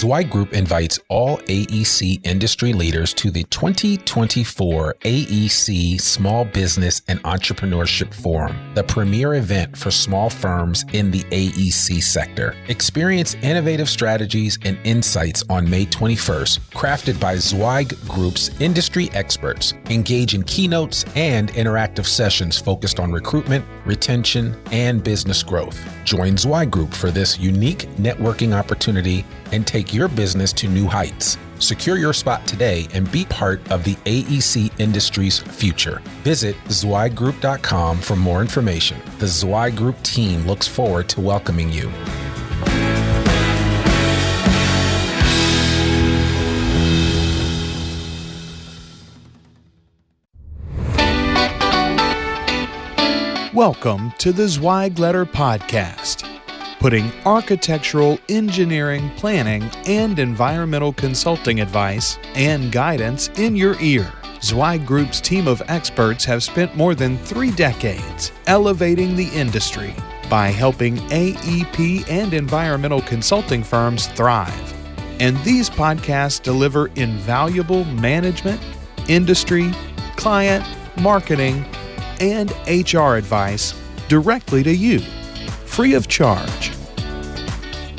Zweig Group invites all AEC industry leaders to the 2024 AEC Small Business and Entrepreneurship Forum, the premier event for small firms in the AEC sector. Experience innovative strategies and insights on May 21st, crafted by Zweig Group's industry experts. Engage in keynotes and interactive sessions focused on recruitment, retention, and business growth. Join Zweig Group for this unique networking opportunity and take your business to new heights. Secure your spot today and be part of the AEC industry's future. Visit zweiggroup.com for more information. The Zweig Group team looks forward to welcoming you. Welcome to the Zweig Letter Podcast, putting architectural, engineering, planning, and environmental consulting advice and guidance in your ear. Zweig Group's team of experts have spent more than 3 decades elevating the industry by helping AEP and environmental consulting firms thrive. And these podcasts deliver invaluable management, industry, client, marketing, and HR advice directly to you, free of charge.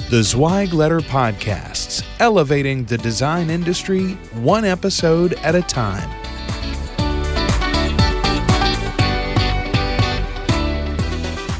The Zweig Letter Podcasts, elevating the design industry one episode at a time.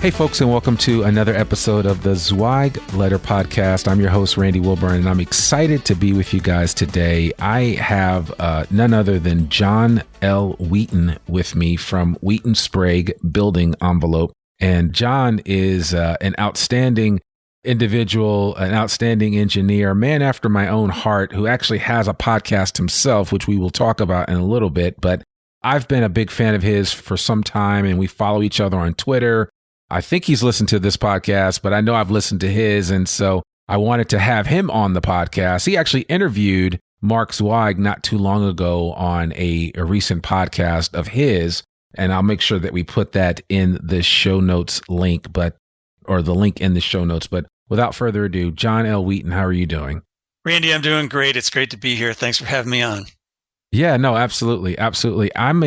Hey folks, and welcome to another episode of the Zweig Letter Podcast. I'm your host, Randy Wilburn, and I'm excited to be with you guys today. I have none other than John L. Wheaton with me from Wheaton Sprague Building Envelope. And John is an outstanding individual, an outstanding engineer, a man after my own heart, who actually has a podcast himself, which we will talk about in a little bit. But I've been a big fan of his for some time, and we follow each other on Twitter. I think he's listened to this podcast, but I know I've listened to his. And so I wanted to have him on the podcast. He actually interviewed Mark Zweig not too long ago on a recent podcast of his. And I'll make sure that we put that in the show notes link, or the link in the show notes. But without further ado, John L. Wheaton, how are you doing? Randy, I'm doing great. It's great to be here. Thanks for having me on. Yeah, no, absolutely. Absolutely. I'm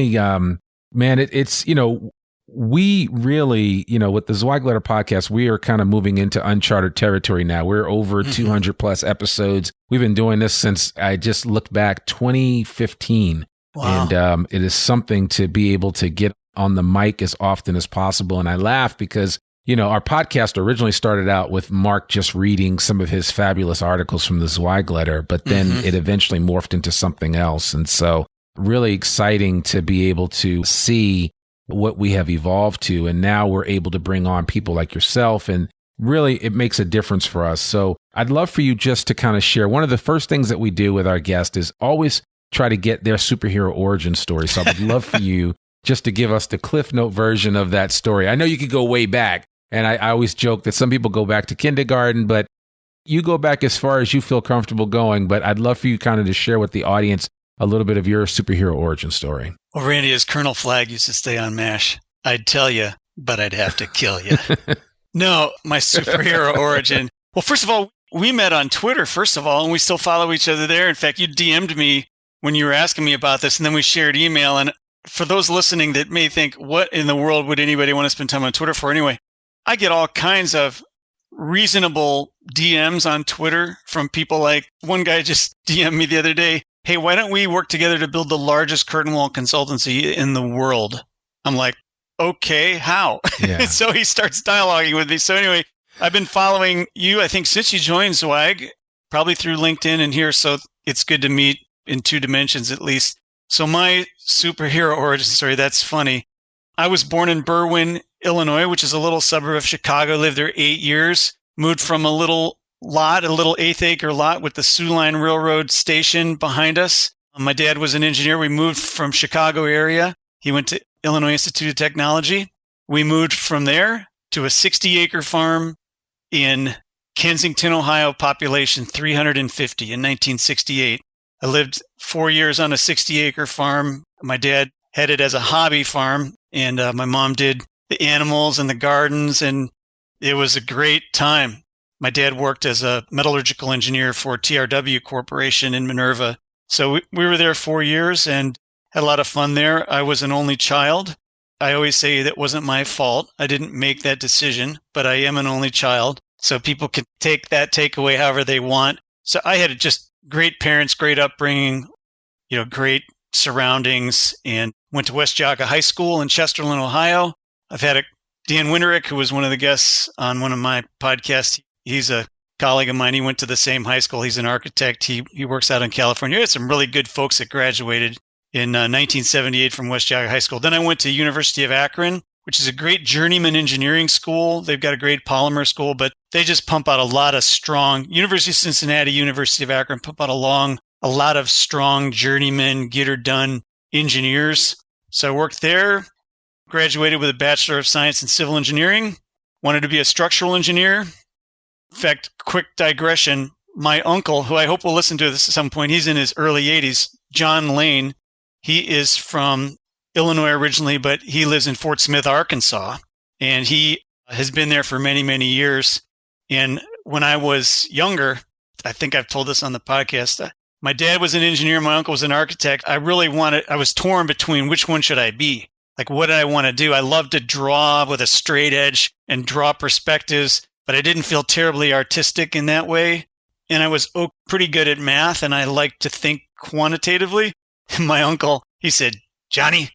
we really, with the Zweig Letter Podcast, we are kind of moving into uncharted territory now. We're over 200 plus episodes. We've been doing this since I just looked back 2015. Wow. And it is something to be able to get on the mic as often as possible. And I laugh because, our podcast originally started out with Mark just reading some of his fabulous articles from the Zweig Letter, but then it eventually morphed into something else. And so really exciting to be able to see what we have evolved to. And now we're able to bring on people like yourself, and really it makes a difference for us. So I'd love for you just to kind of share. One of the first things that we do with our guest is always try to get their superhero origin story. So I would love for you just to give us the Cliff Note version of that story. I know you could go way back, and I always joke that some people go back to kindergarten, but you go back as far as you feel comfortable going. But I'd love for you kind of to share with the audience a little bit of your superhero origin story. Well, Randy, as Colonel Flagg used to stay on MASH, I'd tell you, but I'd have to kill you. No, my superhero origin. Well, first of all, we met on Twitter, first of all, and we still follow each other there. In fact, you DM'd me when you were asking me about this, and then we shared email. And for those listening that may think, what in the world would anybody want to spend time on Twitter for anyway? I get all kinds of reasonable DMs on Twitter from people like one guy just DM'd me the other day. Hey, why don't we work together to build the largest curtain wall consultancy in the world? I'm like, okay, how? Yeah. So he starts dialoguing with me. So anyway, I've been following you, I think, since you joined Zweig, probably through LinkedIn and here. So it's good to meet in 2 dimensions at least. So my superhero origin story, that's funny. I was born in Berwyn, Illinois, which is a little suburb of Chicago, lived there 8 years, moved from a little 8th acre lot with the Sioux Line Railroad station behind us. My dad was an engineer. We moved from Chicago area. He went to Illinois Institute of Technology. We moved from there to a 60-acre farm in Kensington, Ohio, population 350 in 1968. I lived 4 years on a 60-acre farm. My dad had it as a hobby farm, and my mom did the animals and the gardens, and it was a great time. My dad worked as a metallurgical engineer for TRW Corporation in Minerva. So we were there 4 years and had a lot of fun there. I was an only child. I always say that wasn't my fault. I didn't make that decision, but I am an only child. So people can take that takeaway however they want. So I had just great parents, great upbringing, great surroundings, and went to West Jaga High School in Chesterland, Ohio. I've had Dan Winterick, who was one of the guests on one of my podcasts. He's a colleague of mine. He went to the same high school. He's an architect. He works out in California. We had some really good folks that graduated in 1978 from West Jaga High School. Then I went to University of Akron, which is a great journeyman engineering school. They've got a great polymer school, but they just pump out a lot of strong, University of Cincinnati, University of Akron, pump out a lot of strong journeyman, get-her-done engineers. So I worked there, graduated with a Bachelor of Science in Civil Engineering, wanted to be a structural engineer. In fact, quick digression, my uncle, who I hope will listen to this at some point, he's in his early 80s, John Lane. He is from Illinois originally, but he lives in Fort Smith, Arkansas, and he has been there for many, many years. And when I was younger, I think I've told this on the podcast, my dad was an engineer, my uncle was an architect. I was torn between which one should I be? Like, what did I want to do? I loved to draw with a straight edge and draw perspectives, but I didn't feel terribly artistic in that way. And I was pretty good at math, and I liked to think quantitatively. And my uncle, he said, Johnny,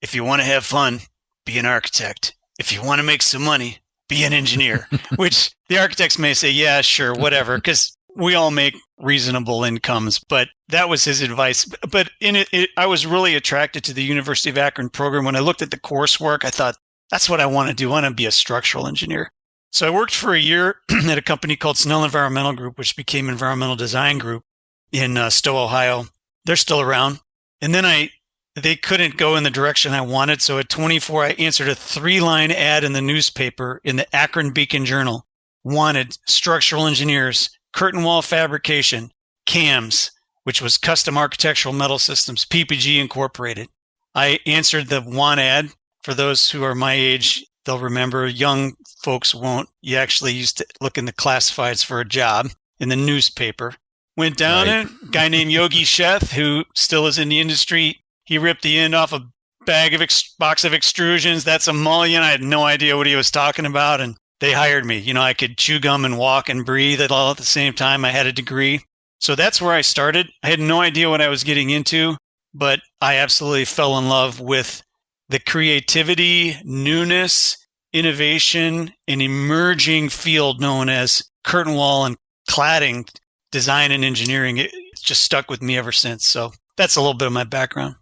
if you want to have fun, be an architect. If you want to make some money, be an engineer, which the architects may say, yeah, sure, whatever, because we all make reasonable incomes. But that was his advice. But in it, I was really attracted to the University of Akron program. When I looked at the coursework, I thought, that's what I want to do. I want to be a structural engineer. So I worked for a year at a company called Snell Environmental Group, which became Environmental Design Group in Stowe, Ohio. They're still around. And then they couldn't go in the direction I wanted. So at 24, I answered a 3-line ad in the newspaper in the Akron Beacon Journal. Wanted structural engineers, curtain wall fabrication, CAMS, which was Custom Architectural Metal Systems, PPG Incorporated. I answered the want ad. For those who are my age, they'll remember. Young folks won't. You actually used to look in the classifieds for a job in the newspaper. Went down it. A guy named Yogi Sheth, who still is in the industry, he ripped the end off a box of extrusions. That's a mullion. I had no idea what he was talking about, and they hired me. I could chew gum and walk and breathe all at the same time. I had a degree. So that's where I started. I had no idea what I was getting into, but I absolutely fell in love with the creativity, newness, innovation, and emerging field known as curtain wall and cladding design and engineering. It just stuck with me ever since. So that's a little bit of my background.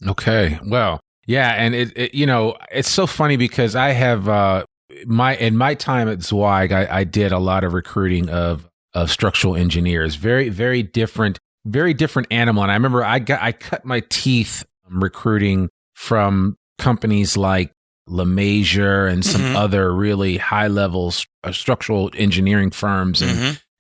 Okay. Well, yeah. And it's so funny because I have, in my time at Zweig, I did a lot of recruiting of structural engineers, very, very different animal. And I remember I cut my teeth recruiting from companies like LeMajor and some other really high level structural engineering firms.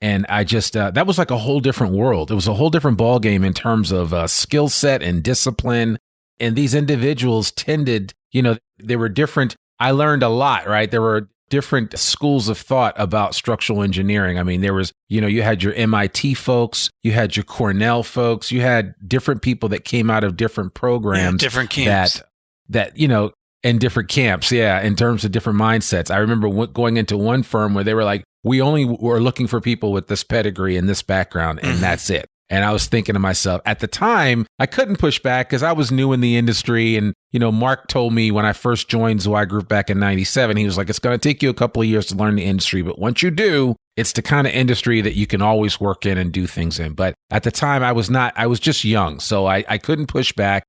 And I just, that was like a whole different world. It was a whole different ballgame in terms of skill set and discipline. And these individuals tended, they were different. I learned a lot, right? There were different schools of thought about structural engineering. I mean, there was, you had your MIT folks, you had your Cornell folks, you had different people that came out of different programs. Different camps. That in different camps, in terms of different mindsets. I remember going into one firm where they were like, we only were looking for people with this pedigree and this background, and that's it. And I was thinking to myself, at the time, I couldn't push back because I was new in the industry. And, Mark told me when I first joined Zweig Group back in 97, he was like, it's going to take you a couple of years to learn the industry. But once you do, it's the kind of industry that you can always work in and do things in. But at the time, I was just young. So I couldn't push back.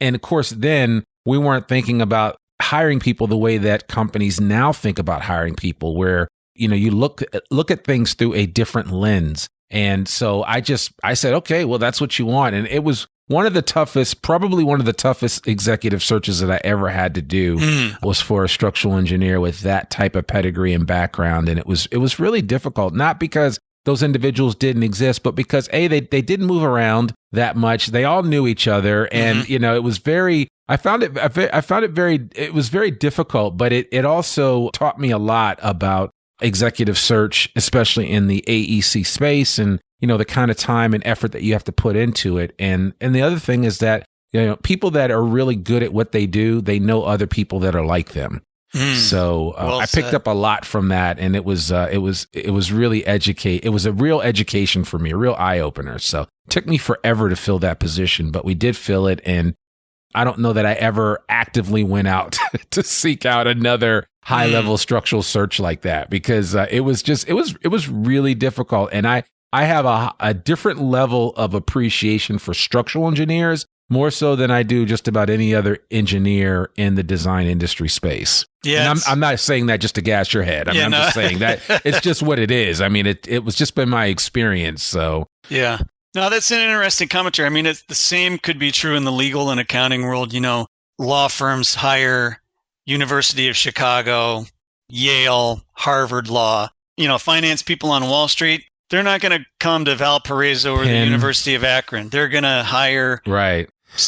And of course, then we weren't thinking about hiring people the way that companies now think about hiring people, where, you look at things through a different lens. And so I said, okay, well, that's what you want. And it was probably one of the toughest executive searches that I ever had to do was for a structural engineer with that type of pedigree and background. And it was really difficult, not because those individuals didn't exist, but because they didn't move around that much. They all knew each other. And, it was it was very difficult, but it also taught me a lot about executive search, especially in the AEC space, and the kind of time and effort that you have to put into it. And the other thing is that people that are really good at what they do, they know other people that are like them. So Well I picked said. up a lot from that, and it was really It was a real education for me, a real eye opener. So it took me forever to fill that position, but we did fill it. And I don't know that I ever actively went out to seek out another high level structural search like that, because it was really difficult. And I have a different level of appreciation for structural engineers, more so than I do just about any other engineer in the design industry space. Yeah, and I'm not saying that just to gas your head. I'm just saying that it's just what it is. I mean, it was just been my experience. So yeah. No, that's an interesting commentary. I mean, it's the same could be true in the legal and accounting world. Law firms hire University of Chicago, Yale, Harvard Law. Finance people on Wall Street, they're not going to come to Valparaiso or the University of Akron. They're going to hire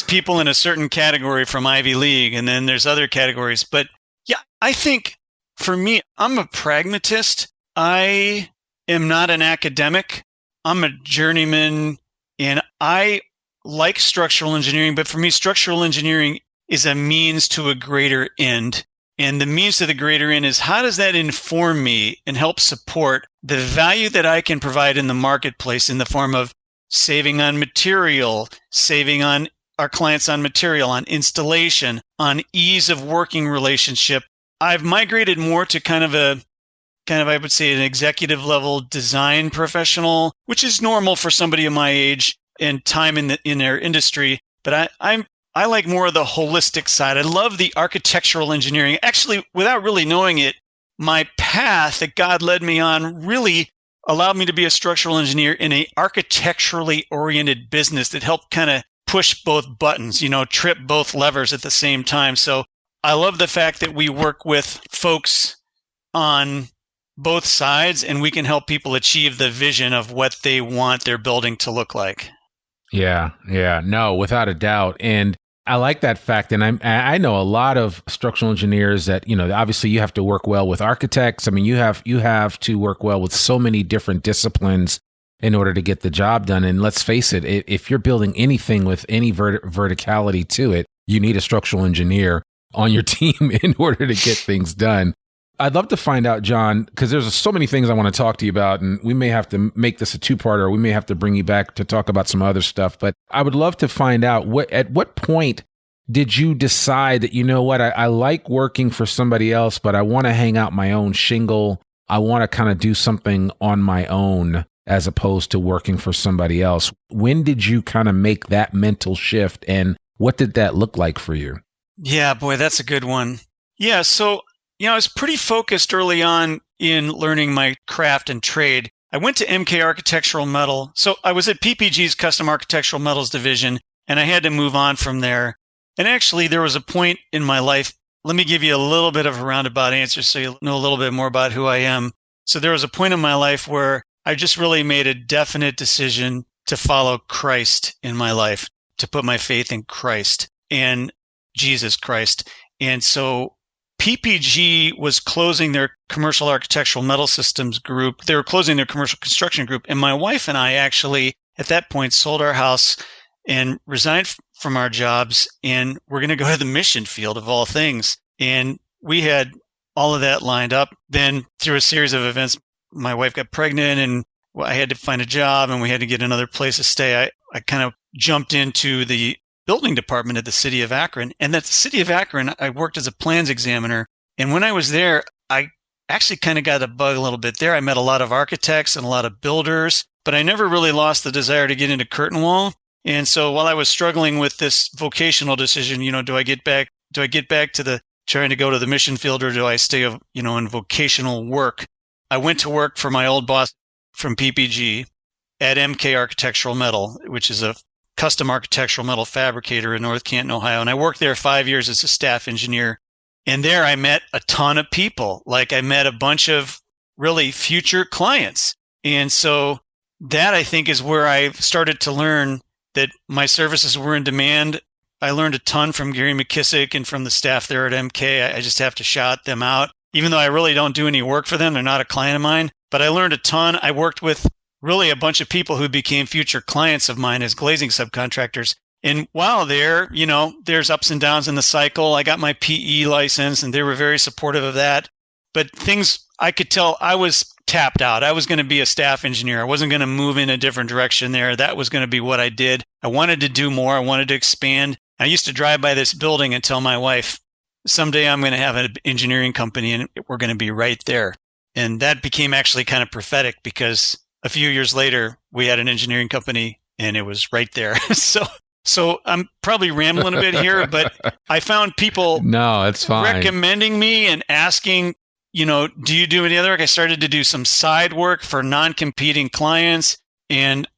people in a certain category from Ivy League, and then there's other categories. But yeah, I think for me, I'm a pragmatist. I am not an academic. I'm a journeyman, and I like structural engineering, but for me, structural engineering is a means to a greater end. And the means to the greater end is, how does that inform me and help support the value that I can provide in the marketplace in the form of saving on material, saving on our clients on material, on installation, on ease of working relationship. I've migrated more to kind of, I would say, an executive level design professional, which is normal for somebody of my age and time in their industry. But I like more of the holistic side. I love the architectural engineering. Actually, without really knowing it, my path that God led me on really allowed me to be a structural engineer in a architecturally oriented business that helped kind of push both buttons, trip both levers at the same time. So I love the fact that we work with folks on both sides, and we can help people achieve the vision of what they want their building to look like. Yeah, no, without a doubt. And I like that fact. And I know a lot of structural engineers that, obviously you have to work well with architects. I mean, you have to work well with so many different disciplines in order to get the job done. And let's face it, if you're building anything with any verticality to it, you need a structural engineer on your team in order to get things done. I'd love to find out, John, because there's so many things I want to talk to you about, and we may have to make this a two-parter, or we may have to bring you back to talk about some other stuff. But I would love to find out, at what point did you decide that, I like working for somebody else, but I want to hang out my own shingle. I want to kind of do something on my own as opposed to working for somebody else. When did you kind of make that mental shift, and what did that look like for you? Yeah, boy, that's a good one. Yeah, so I was pretty focused early on in learning my craft and trade. I went to MK Architectural Metal. So I was at PPG's Custom Architectural Metals division, and I had to move on from there. And actually, there was a point in my life. Let me give you a little bit of a roundabout answer so you know a little bit more about who I am. So there was a point in my life where I just really made a definite decision to follow Christ in my life, to put my faith in Christ and Jesus Christ. And so PPG was closing their commercial architectural metal systems group. They were closing their commercial construction group. And my wife and I actually, at that point, sold our house and resigned from our jobs. And we're going to go to the mission field of all things. And we had all of that lined up. Then through a series of events, my wife got pregnant and I had to find a job and we had to get another place to stay. I kind of jumped into the building department at the city of Akron. And at the city of Akron, I worked as a plans examiner. And when I was there, I actually kind of got a bug a little bit there. I met a lot of architects and a lot of builders, but I never really lost the desire to get into curtain wall. And so while I was struggling with this vocational decision, do I get back to the trying to go to the mission field, or do I stay, in vocational work? I went to work for my old boss from PPG at MK Architectural Metal, which is a custom architectural metal fabricator in North Canton, Ohio. And I worked there 5 years as a staff engineer. And there I met a ton of people. Like I met a bunch of really future clients. And so that I think is where I started to learn that my services were in demand. I learned a ton from Gary McKissick and from the staff there at MK. I just have to shout them out. even though I really don't do any work for them. They're not a client of mine, but I learned a ton. I worked with really a bunch of people who became future clients of mine as glazing subcontractors. And while there, there's ups and downs in the cycle. I got my PE license and they were very supportive of that. But things I could tell I was tapped out. I was going to be a staff engineer. I wasn't going to move in a different direction there. That was going to be what I did. I wanted to do more. I wanted to expand. I used to drive by this building and tell my wife, someday I'm going to have an engineering company and we're going to be right there. And that became actually kind of prophetic because a few years later, we had an engineering company and it was right there. So I'm probably rambling a bit here, but I found people it's fine. recommending me and asking, do you do any other work? I started to do some side work for non-competing clients and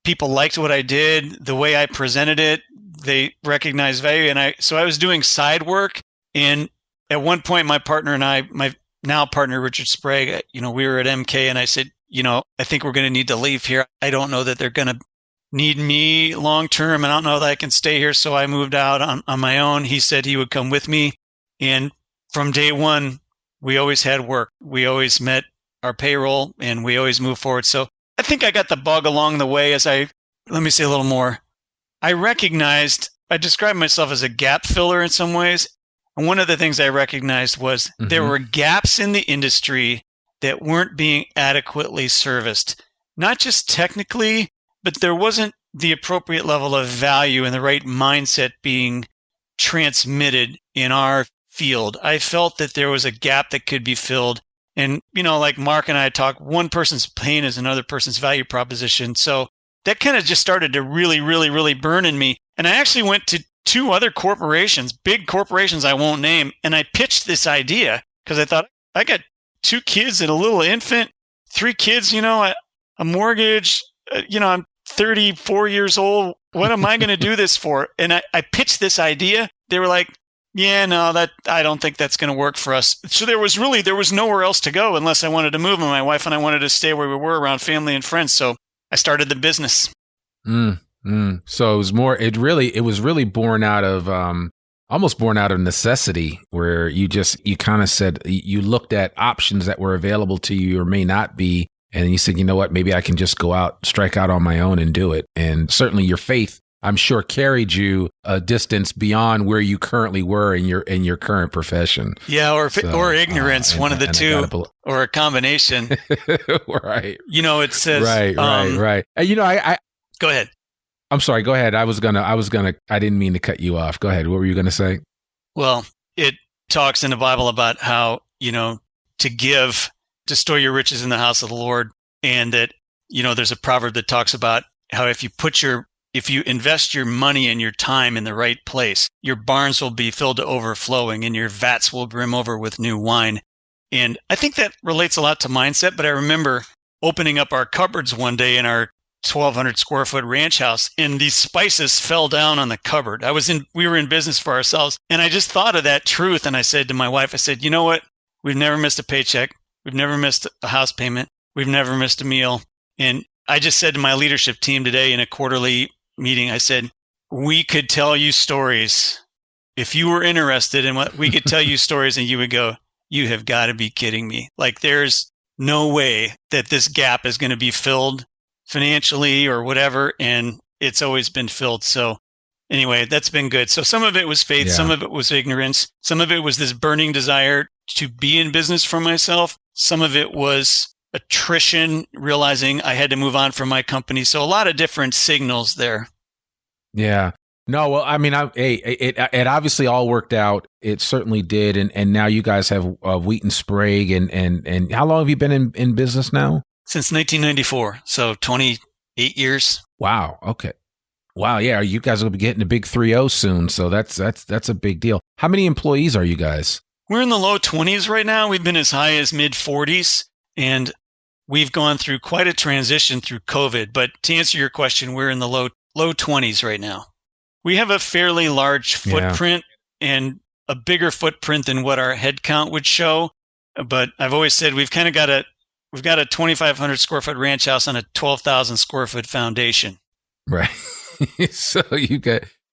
people liked what I did, the way I presented it. They recognized value. And so I was doing side work. And at one point, my partner and I, my now partner, Richard Sprague, we were at MK and I said, I think we're going to need to leave here. I don't know that they're going to need me long term. I don't know that I can stay here. So I moved out on my own. He said he would come with me. And from day one, we always had work. We always met our payroll and we always moved forward. So I think I got the bug along the way let me say a little more. I described myself as a gap filler in some ways. And one of the things I recognized was there were gaps in the industry that weren't being adequately serviced, not just technically, but there wasn't the appropriate level of value and the right mindset being transmitted in our field. I felt that there was a gap that could be filled. And, like Mark and I talk, one person's pain is another person's value proposition. So that kind of just started to really, really, really burn in me. And I actually went to 2 other corporations, big corporations I won't name, and I pitched this idea because I thought, I got 2 kids and a little infant, 3 kids, a mortgage, I'm 34 years old. What am I going to do this for? And I pitched this idea. They were like, yeah, no, I don't think that's going to work for us. So there was nowhere else to go unless I wanted to move. And my wife and I wanted to stay where we were around family and friends. So I started the business. So it was really born out of, almost born out of necessity, where you kind of said, you looked at options that were available to you or may not be. And you said, you know what, maybe I can just strike out on my own and do it. And certainly your faith, I'm sure, carried you a distance beyond where you currently were in your current profession. Yeah, or ignorance, one of the two, or a combination. Right. It says right. And I go ahead. I'm sorry. Go ahead. I didn't mean to cut you off. Go ahead. What were you going to say? Well, it talks in the Bible about how to give, to store your riches in the house of the Lord, and that there's a proverb that talks about how if you invest your money and your time in the right place, your barns will be filled to overflowing and your vats will brim over with new wine. And I think that relates a lot to mindset, but I remember opening up our cupboards one day in our 1,200 square foot ranch house, and these spices fell down on the cupboard. We were in business for ourselves, and I just thought of that truth. And I said to my wife, you know what? We've never missed a paycheck. We've never missed a house payment. We've never missed a meal. And I just said to my leadership team today in a quarterly meeting, I said, we could tell you stories. If you were interested in what we could tell you stories, and you would go, you have got to be kidding me. Like, there's no way that this gap is going to be filled financially or whatever. And it's always been filled. So anyway, that's been good. So some of it was faith. Yeah. Some of it was ignorance. Some of it was this burning desire to be in business for myself. Some of it was attrition, realizing I had to move on from my company. So a lot of different signals there. Yeah. No, well, I mean, it obviously all worked out. It certainly did. And now you guys have Wheaton Sprague. And how long have you been in business now? Since 1994. So 28 years. Wow. Okay. Wow. Yeah. You guys will be getting a big 3-0 soon. So that's a big deal. How many employees are you guys? We're in the low 20s right now. We've been as high as mid 40s. And we've gone through quite a transition through COVID. But to answer your question, we're in the low 20s right now. We have a fairly large footprint and a bigger footprint than what our head count would show. But I've always said we've got a 2,500 square foot ranch house on a 12,000 square foot foundation. Right. So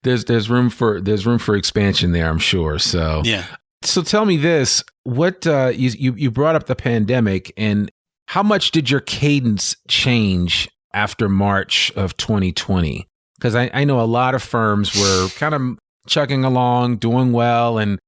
there's room for expansion there, I'm sure. So yeah. So tell me this, what you brought up the pandemic, and how much did your cadence change after March of 2020? Because I know a lot of firms were kind of chugging along, doing well, and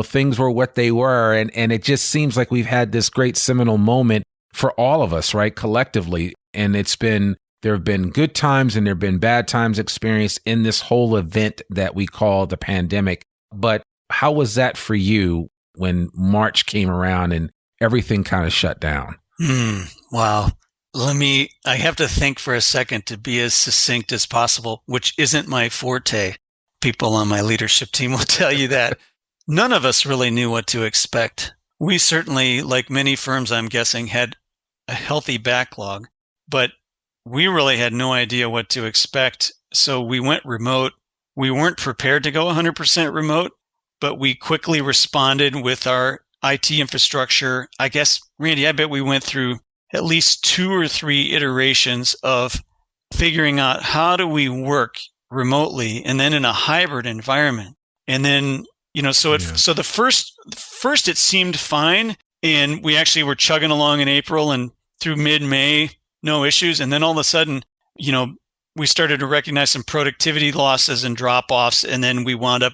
things were what they were, and it just seems like we've had this great seminal moment for all of us, right, collectively, and there have been good times and there have been bad times experienced in this whole event that we call the pandemic. But how was that for you when March came around and everything kind of shut down? Wow. I have to think for a second to be as succinct as possible, which isn't my forte. People on my leadership team will tell you that. None of us really knew what to expect. We certainly, like many firms, I'm guessing, had a healthy backlog, but we really had no idea what to expect. So we went remote. We weren't prepared to go 100% remote, but we quickly responded with our IT infrastructure. I guess, Randy, I bet we went through at least 2 or 3 iterations of figuring out how do we work remotely and then in a hybrid environment. And then, so the first it seemed fine. And we actually were chugging along in April and through mid-May, no issues. And then all of a sudden, we started to recognize some productivity losses and drop-offs. And then we wound up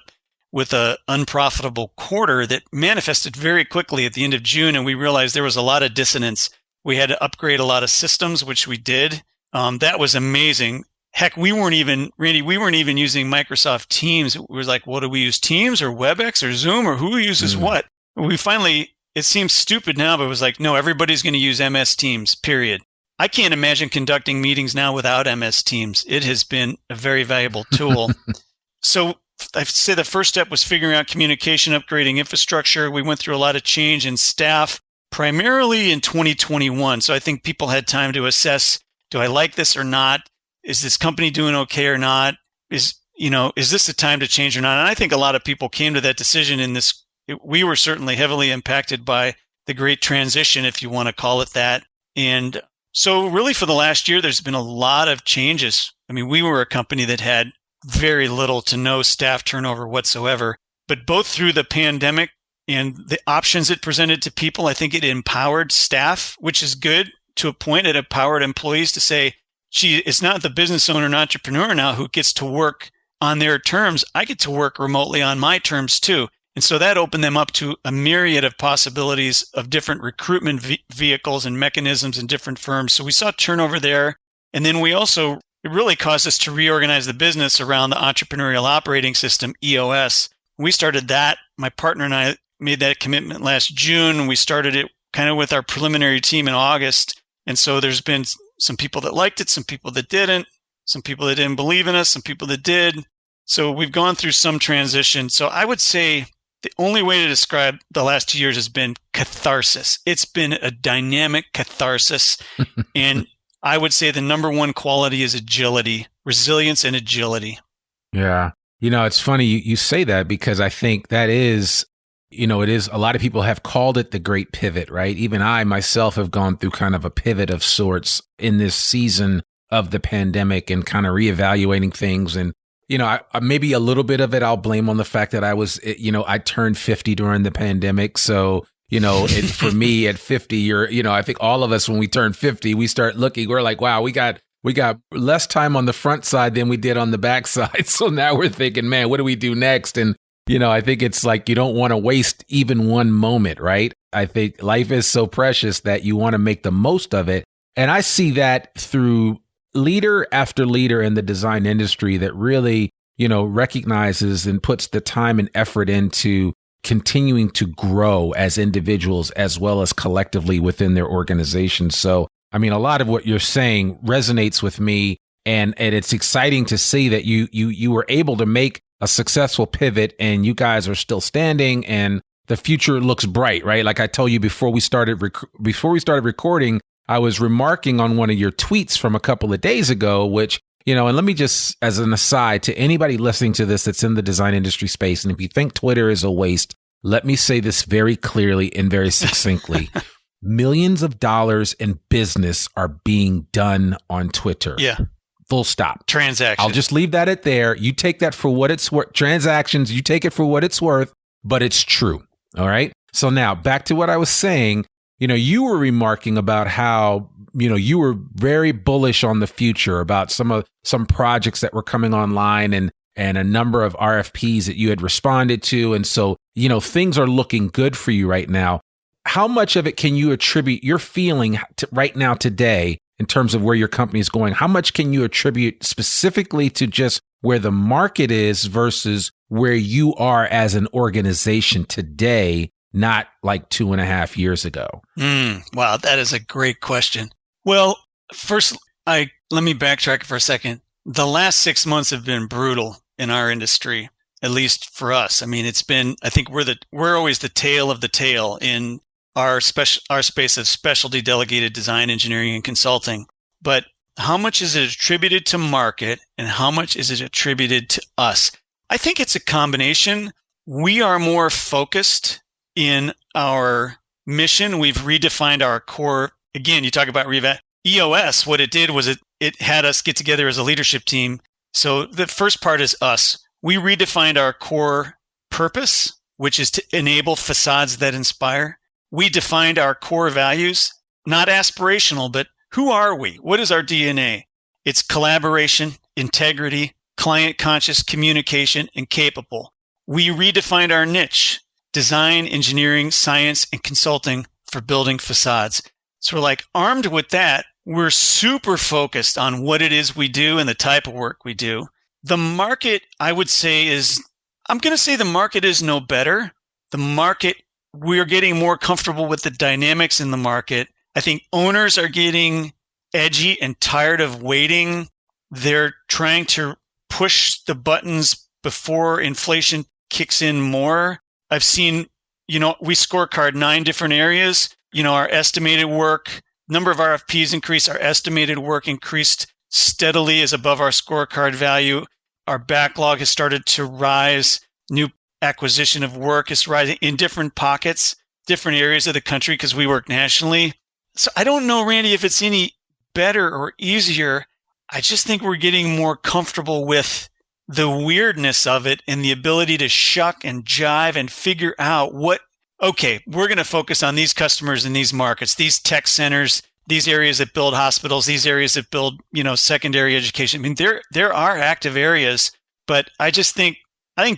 with an unprofitable quarter that manifested very quickly at the end of June. And we realized there was a lot of dissonance. We had to upgrade a lot of systems, which we did. That was amazing. Heck, we weren't even using Microsoft Teams. It was like, what do we use, Teams or WebEx or Zoom or who uses what? We finally, it seems stupid now, but it was like, no, everybody's going to use MS Teams, period. I can't imagine conducting meetings now without MS Teams. It has been a very valuable tool. So I'd say the first step was figuring out communication, upgrading infrastructure. We went through a lot of change in staff, primarily in 2021. So I think people had time to assess, do I like this or not? Is this company doing okay or not? Is this the time to change or not? And I think a lot of people came to that decision we were certainly heavily impacted by the great transition, if you want to call it that. And so really for the last year, there's been a lot of changes. I mean, we were a company that had very little to no staff turnover whatsoever, but both through the pandemic and the options it presented to people, I think it empowered staff, which is good to a point. It empowered employees to say, gee, it's not the business owner and entrepreneur now who gets to work on their terms. I get to work remotely on my terms too. And so that opened them up to a myriad of possibilities of different recruitment vehicles and mechanisms in different firms. So we saw turnover there. And then it really caused us to reorganize the business around the entrepreneurial operating system, EOS. We started that. My partner and I made that commitment last June. We started it kind of with our preliminary team in August. And so there's been some people that liked it, some people that didn't, some people that didn't believe in us, some people that did. So we've gone through some transition. So I would say the only way to describe the last 2 years has been catharsis. It's been a dynamic catharsis. And I would say the number one quality is agility, resilience and agility. Yeah. It's funny you say that because I think that is, it is, a lot of people have called it the great pivot, right? Even I myself have gone through kind of a pivot of sorts in this season of the pandemic and kind of reevaluating things. And, I maybe a little bit of it I'll blame on the fact that I turned 50 during the pandemic. So, for me at 50, I think all of us, when we turn 50, we start looking, we're like, wow, we got less time on the front side than we did on the back side. So now we're thinking, man, what do we do next? And, I think it's like you don't want to waste even one moment, right? I think life is so precious that you want to make the most of it. And I see that through leader after leader in the design industry that really, recognizes and puts the time and effort into continuing to grow as individuals as well as collectively within their organizations. So, I mean, a lot of what you're saying resonates with me, and it's exciting to see that you were able to make a successful pivot and you guys are still standing and the future looks bright, right? Like I told you before we started recording, I was remarking on one of your tweets from a couple of days ago, which, and let me just, as an aside to anybody listening to this that's in the design industry space, and if you think Twitter is a waste, let me say this very clearly and very succinctly. Millions of dollars in business are being done on Twitter. Yeah. Full stop. Transactions. I'll just leave that at there. You take that for what it's worth. Transactions, you take it for what it's worth, but it's true. All right. So now back to what I was saying. You were remarking about how, you were very bullish on the future about some projects that were coming online and a number of RFPs that you had responded to. And so, things are looking good for you right now. How much of it can you attribute your feeling to right now today in terms of where your company is going? How much can you attribute specifically to just where the market is versus where you are as an organization today, not like 2.5 years ago? Wow, that is a great question. Well, first, let me backtrack for a second. The last 6 months have been brutal in our industry, at least for us. I mean, I think we're always the tail of the tail in our space of specialty delegated design, engineering, and consulting. But how much is it attributed to market and how much is it attributed to us? I think it's a combination. We are more focused in our mission. We've redefined our core. Again, you talk about EOS. What it did was it had us get together as a leadership team. So the first part is us. We redefined our core purpose, which is to enable facades that inspire. We defined our core values, not aspirational, but who are we? What is our DNA? It's collaboration, integrity, client-conscious communication, and capable. We redefined our niche, design, engineering, science, and consulting for building facades. So we're like armed with that. We're super focused on what it is we do and the type of work we do. The market, I would say, I'm going to say the market is no better. We're getting more comfortable with the dynamics in the market. I think owners are getting edgy and tired of waiting. They're trying to push the buttons before inflation kicks in more. I've seen, we scorecard 9 different areas. Our estimated work, number of RFPs increased. Our estimated work increased steadily is above our scorecard value. Our backlog has started to rise. New acquisition of work is rising in different pockets, different areas of the country because we work nationally. So I don't know, Randy, if it's any better or easier. I just think we're getting more comfortable with the weirdness of it and the ability to shuck and jive and figure out we're going to focus on these customers in these markets, these tech centers, these areas that build hospitals, these areas that build, secondary education. I mean, there are active areas, but I think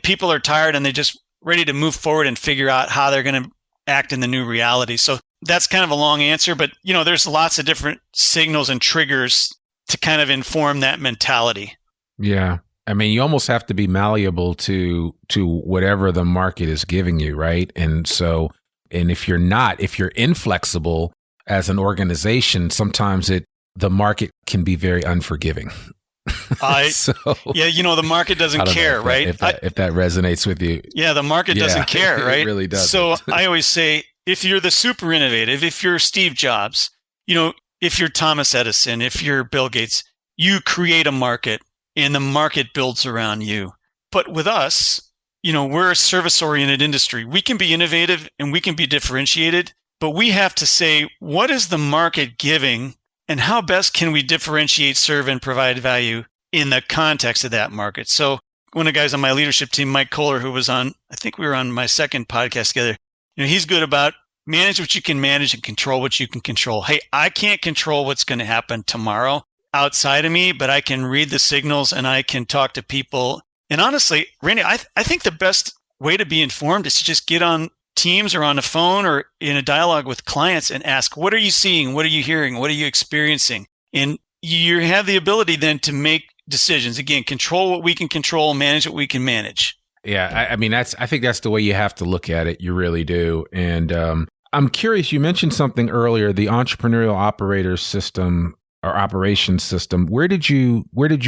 people are tired and they're just ready to move forward and figure out how they're going to act in the new reality. So that's kind of a long answer, but there's lots of different signals and triggers to kind of inform that mentality. Yeah. I mean, you almost have to be malleable to whatever the market is giving you, right? And if you're inflexible as an organization, sometimes the market can be very unforgiving. The market doesn't care, right? If that resonates with you. Yeah, the market doesn't care, right? It really does. So I always say, if you're the super innovative, if you're Steve Jobs, if you're Thomas Edison, if you're Bill Gates, you create a market and the market builds around you. But with us, we're a service-oriented industry. We can be innovative and we can be differentiated, but we have to say, what is the market giving and how best can we differentiate, serve, and provide value in the context of that market? So one of the guys on my leadership team, Mike Kohler, who was I think we were on my second podcast together, he's good about manage what you can manage and control what you can control. Hey, I can't control what's going to happen tomorrow outside of me, but I can read the signals and I can talk to people. And honestly, Randy, I think the best way to be informed is to just get on Teams or on the phone or in a dialogue with clients and ask, what are you seeing? What are you hearing? What are you experiencing? And you have the ability then to make decisions. Again, control what we can control, manage what we can manage. Yeah. I think that's the way you have to look at it. You really do. And I'm curious, you mentioned something earlier, the entrepreneurial operator system or operations system. Where did you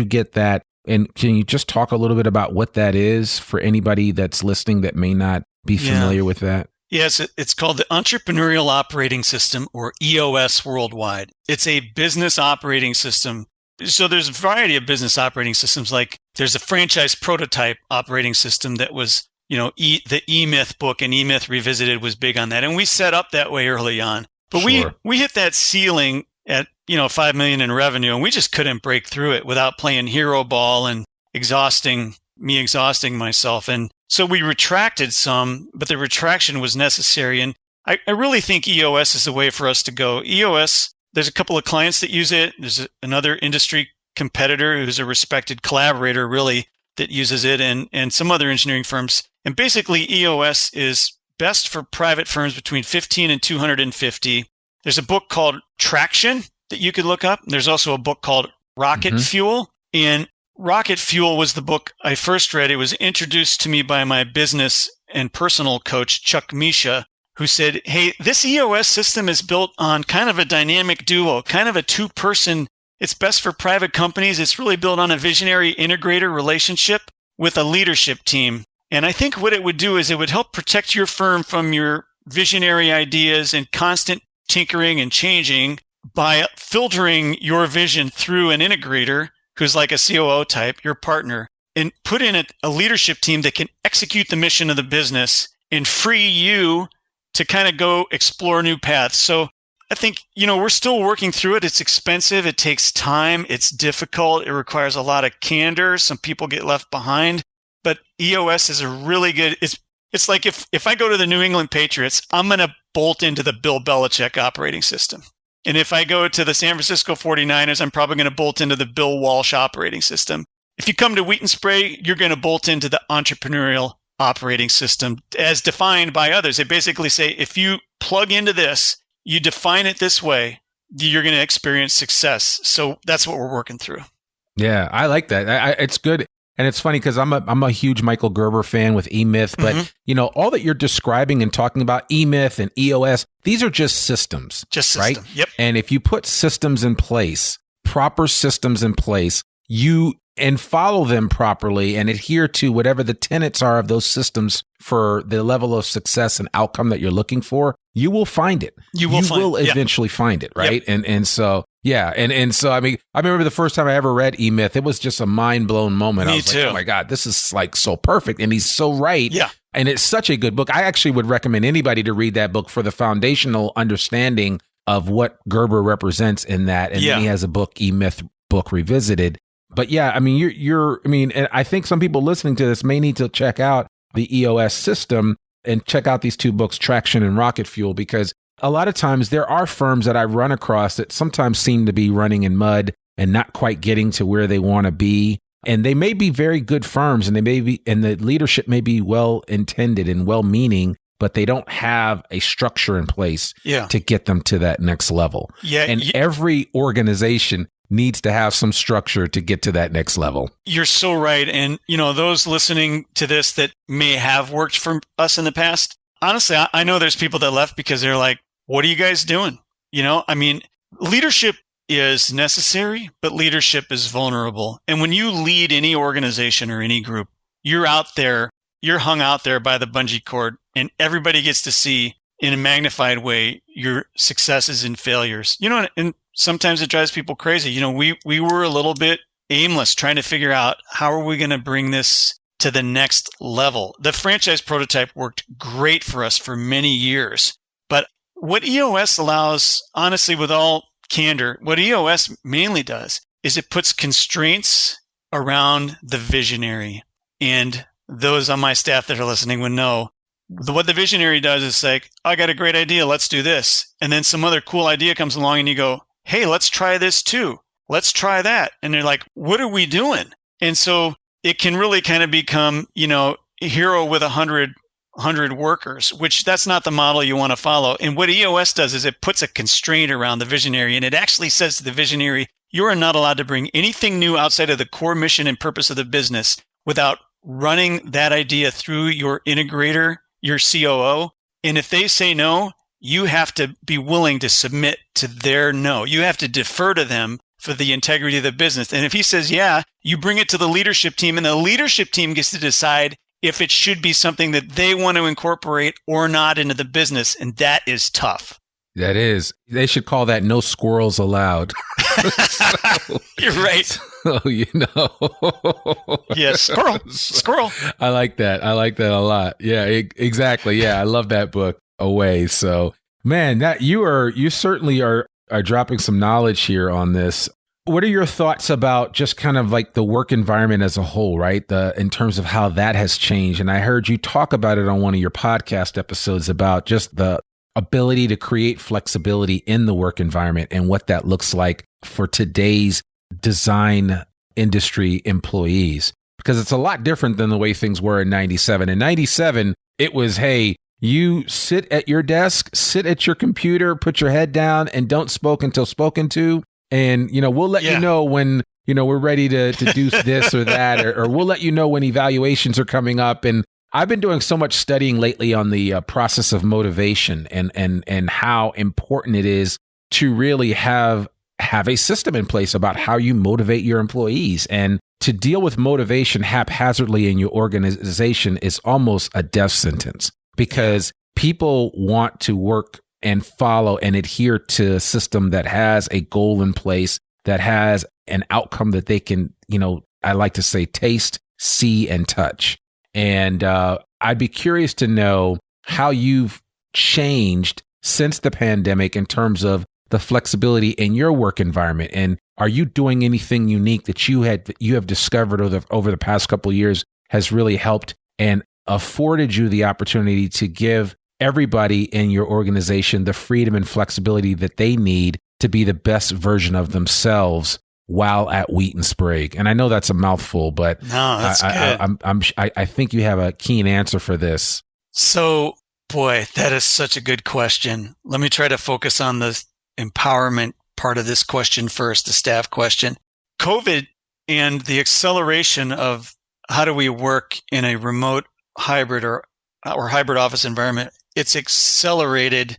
get that? And can you just talk a little bit about what that is for anybody that's listening that may not be familiar with that? Yes, it's called the Entrepreneurial Operating System, or EOS worldwide. It's a business operating system. So there's a variety of business operating systems. Like there's a franchise prototype operating system that was, the E-Myth book and E-Myth Revisited was big on that. And we set up that way early on. But Sure. we hit that ceiling at, $5 million in revenue, and we just couldn't break through it without playing hero ball and exhausting me exhausting myself. And so we retracted some, but the retraction was necessary. And I really think EOS is the way for us to go. EOS, there's a couple of clients that use it. There's another industry competitor who's a respected collaborator, really, that uses it, and some other engineering firms. And basically, EOS is best for private firms between 15 and 250. There's a book called Traction that you could look up. There's also a book called Rocket Fuel. And Rocket Fuel was the book I first read. It was introduced to me by my business and personal coach, Chuck Misha, who said, hey, this EOS system is built on kind of a dynamic duo, kind of a two-person. It's best for private companies. It's really built on a visionary integrator relationship with a leadership team. And I think what it would do is it would help protect your firm from your visionary ideas and constant tinkering and changing by filtering your vision through an integrator who's like a COO type, your partner, and put in a leadership team that can execute the mission of the business and free you to kind of go explore new paths. So I think, we're still working through it. It's expensive. It takes time. It's difficult. It requires a lot of candor. Some people get left behind. But EOS is a really good, it's like if I go to the New England Patriots, I'm going to bolt into the Bill Belichick operating system. And if I go to the San Francisco 49ers, I'm probably going to bolt into the Bill Walsh operating system. If you come to Wheaton Spray, you're going to bolt into the entrepreneurial operating system as defined by others. They basically say, if you plug into this, you define it this way, you're going to experience success. So that's what we're working through. Yeah, I like that. It's good. And it's funny because I'm a huge Michael Gerber fan with eMyth, but all that you're describing and talking about eMyth and EOS, these are just systems. Just system. Right? Yep. And if you put systems in place, proper systems in place, and follow them properly and adhere to whatever the tenets are of those systems for the level of success and outcome that you're looking for, you will find it. You will eventually find it, right? Yep. And so, yeah. And so, I mean, I remember the first time I ever read eMyth, it was just a mind-blown moment. I was like, oh my God, this is like so perfect. And he's so right. Yeah. And it's such a good book. I actually would recommend anybody to read that book for the foundational understanding of what Gerber represents in that. And then he has a book, eMyth Book Revisited. But yeah, I mean, and I think some people listening to this may need to check out the EOS system and check out these two books, Traction and Rocket Fuel, because a lot of times there are firms that I run across that sometimes seem to be running in mud and not quite getting to where they want to be. And they may be very good firms and the leadership may be well intended and well meaning, but they don't have a structure in place to get them to that next level. Yeah. And every organization needs to have some structure to get to that next level. You're so right. And, those listening to this that may have worked for us in the past, honestly, I know there's people that left because they're like, what are you guys doing? Leadership is necessary, but leadership is vulnerable. And when you lead any organization or any group, you're hung out there by the bungee cord, and everybody gets to see in a magnified way your successes and failures. And sometimes it drives people crazy. We were a little bit aimless trying to figure out how are we going to bring this to the next level. The franchise prototype worked great for us for many years. But what EOS allows, honestly, with all candor, what EOS mainly does is it puts constraints around the visionary. And those on my staff that are listening would know what the visionary does is like, I got a great idea. Let's do this. And then some other cool idea comes along and you go, hey, let's try this too. Let's try that. And they're like, what are we doing? And so it can really kind of become, hero with 100 workers, which that's not the model you want to follow. And what EOS does is it puts a constraint around the visionary. And it actually says to the visionary, you are not allowed to bring anything new outside of the core mission and purpose of the business without running that idea through your integrator, your COO. And if they say no, you have to be willing to submit to their no. You have to defer to them for the integrity of the business. And if he says, yeah, you bring it to the leadership team, and the leadership team gets to decide if it should be something that they want to incorporate or not into the business. And that is tough. That is. They should call that no squirrels allowed. You're right. So, Yes. Squirrel. I like that. I like that a lot. Yeah, exactly. Yeah. I love that book, Away. So, man, that you certainly are dropping some knowledge here on this. what are your thoughts about just kind of like the work environment as a whole, right? In terms of how that has changed. And I heard you talk about it on one of your podcast episodes about just the ability to create flexibility in the work environment and what that looks like for today's design industry employees. Because it's a lot different than the way things were in 97. In 97, it was, hey, you sit at your desk, sit at your computer, put your head down, and don't spoke until spoken to. And, we'll let you know when, we're ready to do this or that, or we'll let you know when evaluations are coming up. And I've been doing so much studying lately on the process of motivation and how important it is to really have a system in place about how you motivate your employees. And to deal with motivation haphazardly in your organization is almost a death sentence, because people want to work and follow and adhere to a system that has a goal in place, that has an outcome that they can, I like to say, taste, see, and touch. And I'd be curious to know how you've changed since the pandemic in terms of the flexibility in your work environment. And are you doing anything unique that you have discovered over the past couple of years has really helped and afforded you the opportunity to give everybody in your organization the freedom and flexibility that they need to be the best version of themselves while at Wheaton Sprague? And I know that's a mouthful, but no, that's good. I think you have a keen answer for this. So, boy, that is such a good question. Let me try to focus on the empowerment part of this question first, the staff question. COVID and the acceleration of how do we work in a remote hybrid or hybrid office environment, it's accelerated,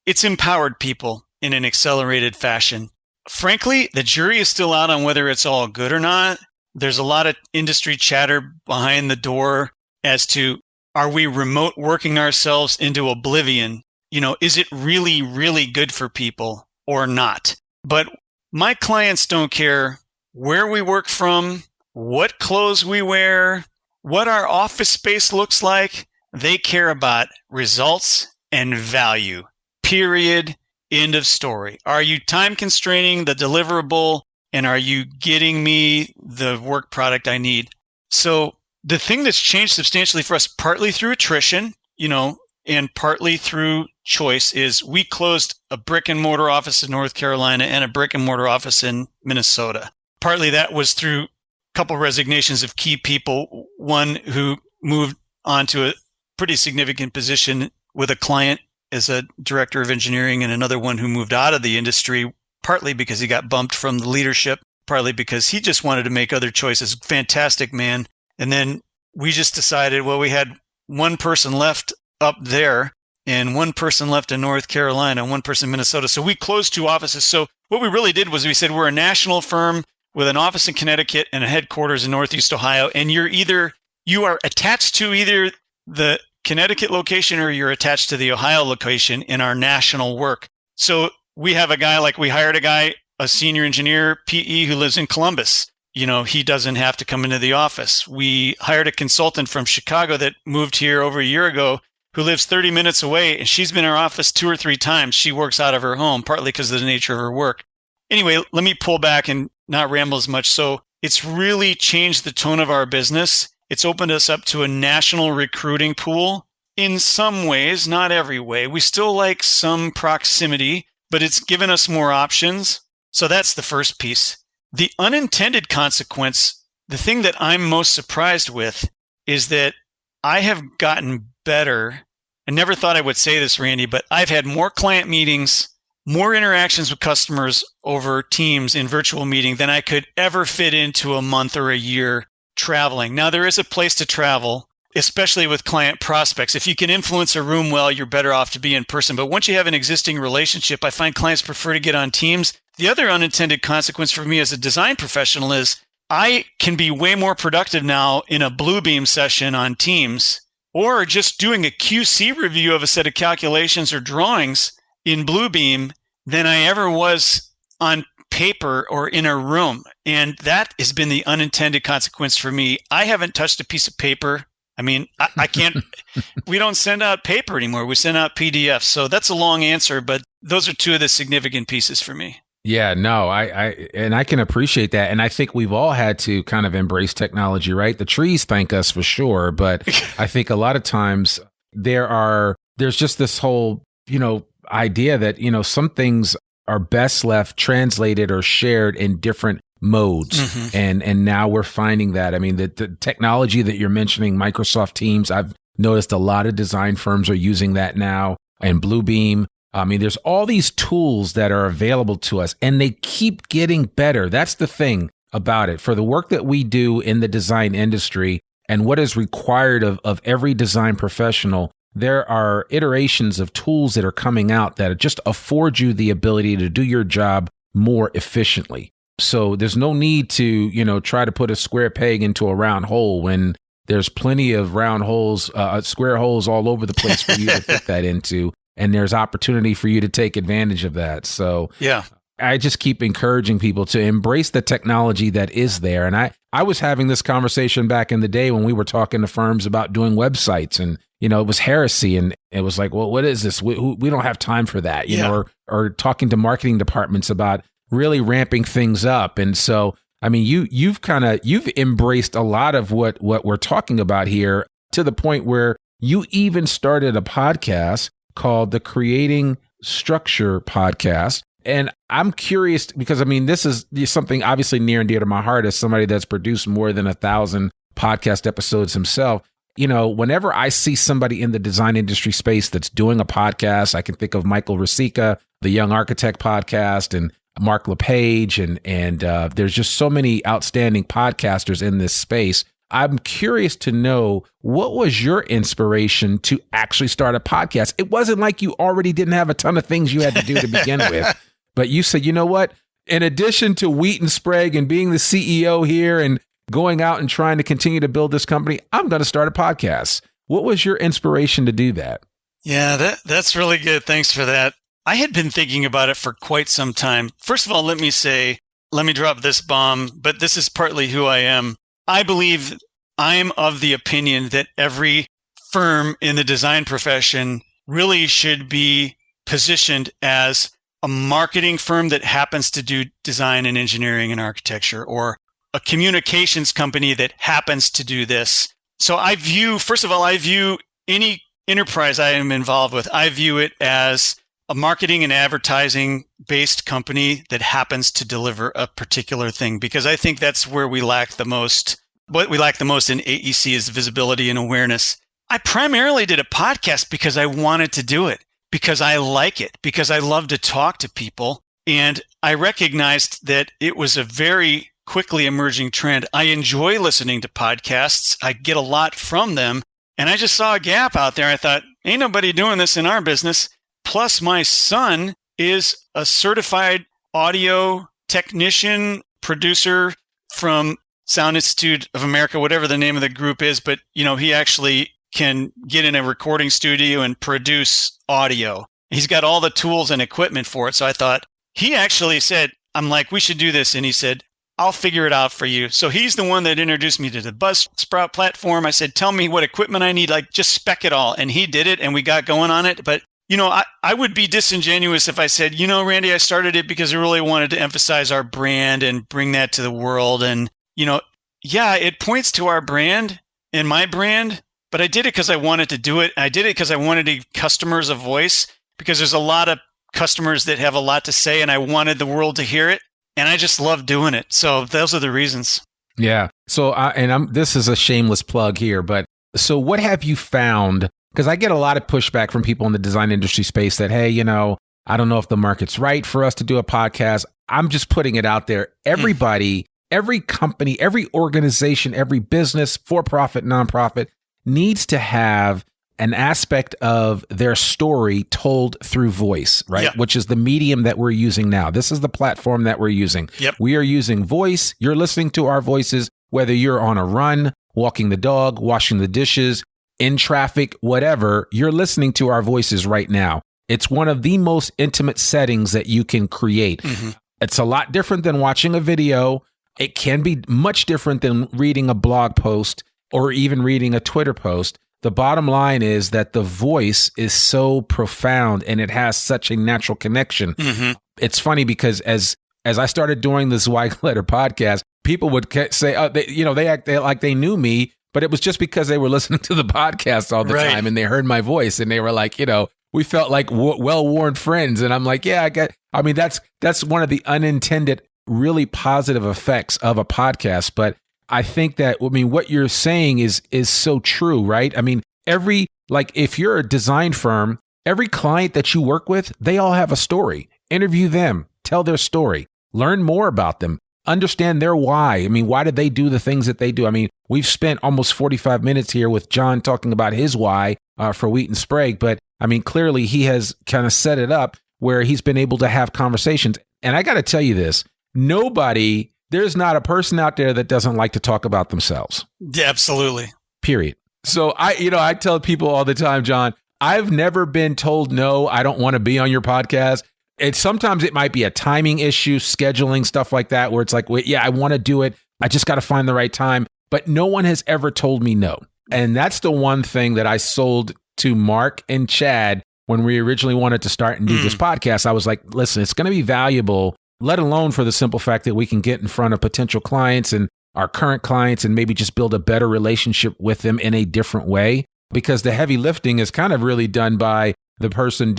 it's empowered people in an accelerated fashion. Frankly, the jury is still out on whether it's all good or not. There's a lot of industry chatter behind the door as to, are we remote working ourselves into oblivion? Is it really, really good for people or not? But my clients don't care where we work from, what clothes we wear, what our office space looks like. They care about results and value. Period. End of story. Are you time constraining the deliverable, and are you getting me the work product I need? So the thing that's changed substantially for us, partly through attrition, and partly through choice, is we closed a brick and mortar office in North Carolina and a brick and mortar office in Minnesota. Partly that was through a couple resignations of key people, one who moved on to a pretty significant position with a client as a director of engineering, and another one who moved out of the industry, partly because he got bumped from the leadership, partly because he just wanted to make other choices. Fantastic man. And then we just decided, well, we had one person left up there and one person left in North Carolina, one person in Minnesota. So we closed 2 offices. So what we really did was we said, we're a national firm with an office in Connecticut and a headquarters in Northeast Ohio. And you are attached to either the Connecticut location or you're attached to the Ohio location in our national work. So we have we hired a guy, a senior engineer, PE, who lives in Columbus. He doesn't have to come into the office. We hired a consultant from Chicago that moved here over a year ago who lives 30 minutes away, and she's been in our office 2 or 3 times. She works out of her home, partly because of the nature of her work. Anyway, let me pull back and not ramble as much. So it's really changed the tone of our business. It's opened us up to a national recruiting pool in some ways, not every way. We still like some proximity, but it's given us more options. So that's the first piece. The unintended consequence, the thing that I'm most surprised with, is that I have gotten better. I never thought I would say this, Randy, but I've had more client meetings, more interactions with customers over Teams in virtual meeting than I could ever fit into a month or a year traveling. Now, there is a place to travel, especially with client prospects. If you can influence a room well, you're better off to be in person. But once you have an existing relationship, I find clients prefer to get on Teams. The other unintended consequence for me as a design professional is I can be way more productive now in a Bluebeam session on Teams, or just doing a QC review of a set of calculations or drawings in Bluebeam than I ever was on paper or in a room. And that has been the unintended consequence for me. I haven't touched a piece of paper. I mean, I can't, we don't send out paper anymore. We send out PDFs. So that's a long answer, but those are 2 of the significant pieces for me. Yeah, no, I can appreciate that. And I think we've all had to kind of embrace technology, right? The trees thank us for sure. But I think a lot of times there's just this whole, idea that, some things are best left translated or shared in different modes. Mm-hmm. And now we're finding that. I mean, the technology that you're mentioning, Microsoft Teams, I've noticed a lot of design firms are using that now, and Bluebeam. I mean, there's all these tools that are available to us, and they keep getting better. That's the thing about it. For the work that we do in the design industry and what is required of every design professional, there are iterations of tools that are coming out that just afford you the ability to do your job more efficiently. So there's no need to, try to put a square peg into a round hole when there's plenty of round holes, square holes all over the place for you to fit that into. And there's opportunity for you to take advantage of that. So yeah, I just keep encouraging people to embrace the technology that is there. And I was having this conversation back in the day when we were talking to firms about doing websites, and, it was heresy. And it was like, well, what is this? We don't have time for that, or talking to marketing departments about really ramping things up. And so, I mean, you've embraced a lot of what we're talking about here, to the point where you even started a podcast called the Creating Structure Podcast. And I'm curious because, I mean, this is something obviously near and dear to my heart as somebody that's produced more than 1,000 podcast episodes himself. Whenever I see somebody in the design industry space that's doing a podcast, I can think of Michael Rosica, the Young Architect podcast, and Mark LePage, and there's just so many outstanding podcasters in this space. I'm curious to know, what was your inspiration to actually start a podcast? It wasn't like you already didn't have a ton of things you had to do to begin with, but you said, you know what? In addition to Wheaton Sprague and being the CEO here and going out and trying to continue to build this company, I'm going to start a podcast. What was your inspiration to do that? Yeah, that's really good. Thanks for that. I had been thinking about it for quite some time. First of all, let me drop this bomb, but this is partly who I am. I believe I'm of the opinion that every firm in the design profession really should be positioned as a marketing firm that happens to do design and engineering and architecture, or a communications company that happens to do this. So I view any enterprise I am involved with, I view it as a marketing and advertising based company that happens to deliver a particular thing, because I think that's where we lack the most. What we lack the most in AEC is visibility and awareness. I primarily did a podcast because I wanted to do it, because I like it, because I love to talk to people. And I recognized that it was a very quickly emerging trend. I enjoy listening to podcasts. I get a lot from them. And I just saw a gap out there. I thought, ain't nobody doing this in our business. Plus, my son is a certified audio technician, producer from Sound Institute of America, whatever the name of the group is. But, he actually can get in a recording studio and produce audio. He's got all the tools and equipment for it. So I thought, he actually said, I'm like, we should do this. And he said, I'll figure it out for you. So he's the one that introduced me to the Buzzsprout platform. I said, tell me what equipment I need, just spec it all. And he did it, and we got going on it. But I would be disingenuous if I said, Randy, I started it because I really wanted to emphasize our brand and bring that to the world. And, it points to our brand and my brand, but I did it because I wanted to do it. I did it because I wanted to give customers a voice, because there's a lot of customers that have a lot to say, and I wanted the world to hear it. And I just love doing it. So those are the reasons. Yeah. So, this is a shameless plug here, but so what have you found? Because I get a lot of pushback from people in the design industry space that, hey, I don't know if the market's right for us to do a podcast. I'm just putting it out there. Everybody, every company, every organization, every business, for-profit, nonprofit, needs to have an aspect of their story told through voice, right? Yeah. Which is the medium that we're using now. This is the platform that we're using. Yep. We are using voice. You're listening to our voices, whether you're on a run, walking the dog, washing the dishes, in traffic, whatever, you're listening to our voices right now. It's one of the most intimate settings that you can create. Mm-hmm. It's a lot different than watching a video. It can be much different than reading a blog post or even reading a Twitter post. the bottom line is that the voice is so profound and it has such a natural connection. Mm-hmm. It's funny because as I started doing the Zweig Letter podcast, people would say, they act like they knew me, but it was just because they were listening to the podcast all the time and they heard my voice and they were like, we felt like well-worn friends. And I'm like, that's one of the unintended, really positive effects of a podcast. But I think that, what you're saying is so true, right? I mean, if you're a design firm, every client that you work with, they all have a story. Interview them, tell their story, learn more about them, understand their why. I mean, why did they do the things that they do? I mean, we've spent almost 45 minutes here with John talking about his why for Wheaton Sprague, but I mean, clearly he has kind of set it up where he's been able to have conversations. And I got to tell you this, there's not a person out there that doesn't like to talk about themselves. Yeah, absolutely. Period. So I tell people all the time, John, I've never been told, no, I don't want to be on your podcast. Sometimes it might be a timing issue, scheduling, stuff like that, where it's like, wait, yeah, I want to do it. I just got to find the right time. But no one has ever told me no. And that's the one thing that I sold to Mark and Chad when we originally wanted to start and do this podcast. I was like, listen, it's going to be valuable, let alone for the simple fact that we can get in front of potential clients and our current clients and maybe just build a better relationship with them in a different way. Because the heavy lifting is kind of really done by the person,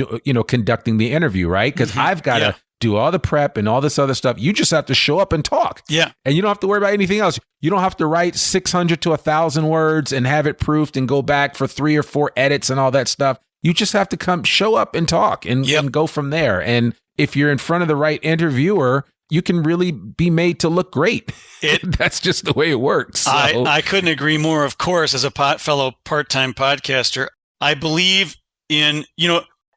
conducting the interview, right? Because I've got to do all the prep and all this other stuff. You just have to show up and talk. Yeah. And you don't have to worry about anything else. You don't have to write 600 to 1,000 words and have it proofed and go back for 3 or 4 edits and all that stuff. You just have to show up and talk and go from there. And if you're in front of the right interviewer, you can really be made to look great. That's just the way it works. So. I couldn't agree more. Of course, as a fellow part-time podcaster, I believe in,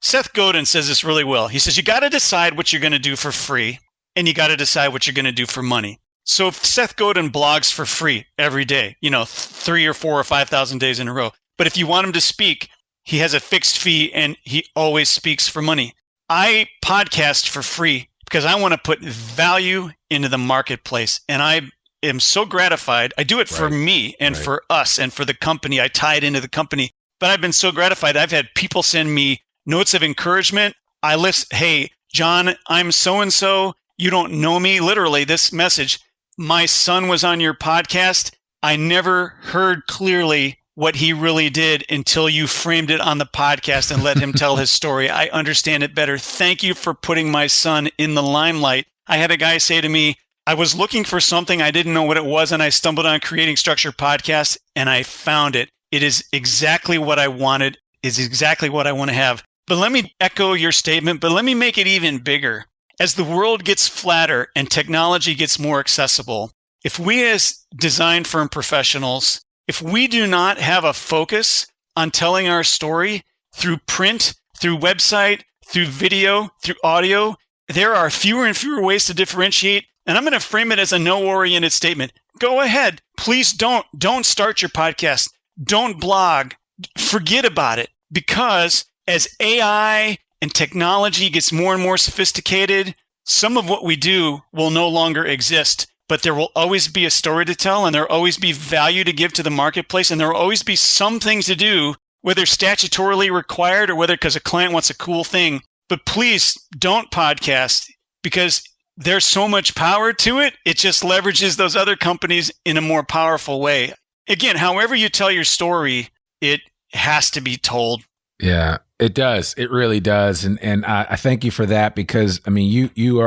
Seth Godin says this really well. He says, you got to decide what you're going to do for free and you got to decide what you're going to do for money. So if Seth Godin blogs for free every day, 3 or 4 or 5,000 days in a row, but if you want him to speak, he has a fixed fee and he always speaks for money. I podcast for free because I want to put value into the marketplace. And I am so gratified. I do it for me and for us and for the company. I tie it into the company. But I've been so gratified. I've had people send me notes of encouragement. I list, hey, John, I'm so-and-so. You don't know me. Literally, this message, my son was on your podcast. I never heard clearly what he really did until you framed it on the podcast and let him tell his story. I understand it better. Thank you for putting my son in the limelight. I had a guy say to me, I was looking for something. I didn't know what it was, and I stumbled on Creating Structure Podcast, and I found it. It is exactly what I wanted. It's exactly what I want to have. But let me echo your statement, but let me make it even bigger. As the world gets flatter and technology gets more accessible, if we as design firm professionals, if we do not have a focus on telling our story through print, through website, through video, through audio, there are fewer and fewer ways to differentiate. And I'm going to frame it as a no-oriented statement. Go ahead. Please don't start your podcast. Don't blog. Forget about it. Because as AI and technology gets more and more sophisticated, some of what we do will no longer exist. But there will always be a story to tell, and there will always be value to give to the marketplace, and there will always be some things to do, whether statutorily required or whether because a client wants a cool thing. But please don't podcast because there's so much power to it. It just leverages those other companies in a more powerful way. Again, however you tell your story, it has to be told. Yeah, it does. It really does. And I thank you for that because, I mean, you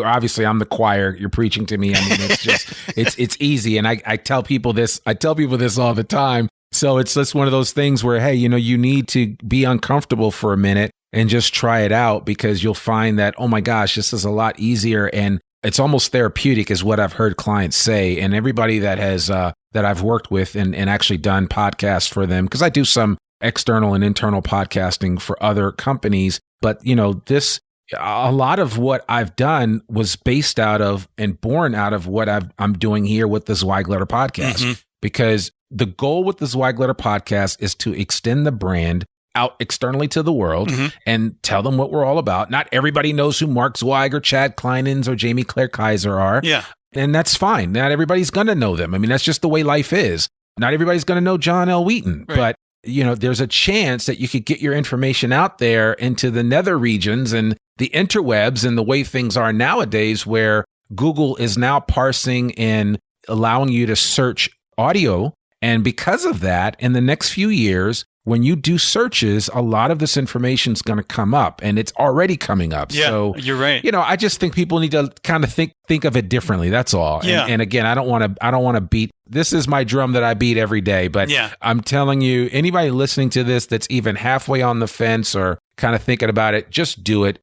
obviously, I'm the choir. You're preaching to me. I mean, it's just, it's easy. And I tell people this all the time. So it's just one of those things where, hey, you need to be uncomfortable for a minute and just try it out because you'll find that, oh my gosh, this is a lot easier. And it's almost therapeutic is what I've heard clients say. And everybody that has, that I've worked with and actually done podcasts for them, because I do some external and internal podcasting for other companies. But, a lot of what I've done was based out of and born out of what I'm doing here with the Zweig Letter Podcast, because the goal with the Zweig Letter Podcast is to extend the brand out externally to the world and tell them what we're all about. Not everybody knows who Mark Zweig or Chad Kleinens or Jamie Claire Kaiser are. Yeah. And that's fine. Not everybody's going to know them. I mean, that's just the way life is. Not everybody's going to know John L. Wheaton, but there's a chance that you could get your information out there into the nether regions and the interwebs and the way things are nowadays, where Google is now parsing and allowing you to search audio. And because of that, in the next few years, when you do searches, a lot of this information is going to come up, and it's already coming up. Yeah, so you're right. I just think people need to kind of think of it differently. That's all. Yeah. And again, I don't want to beat. This is my drum that I beat every day. But yeah. I'm telling you, anybody listening to this that's even halfway on the fence or kind of thinking about it, just do it.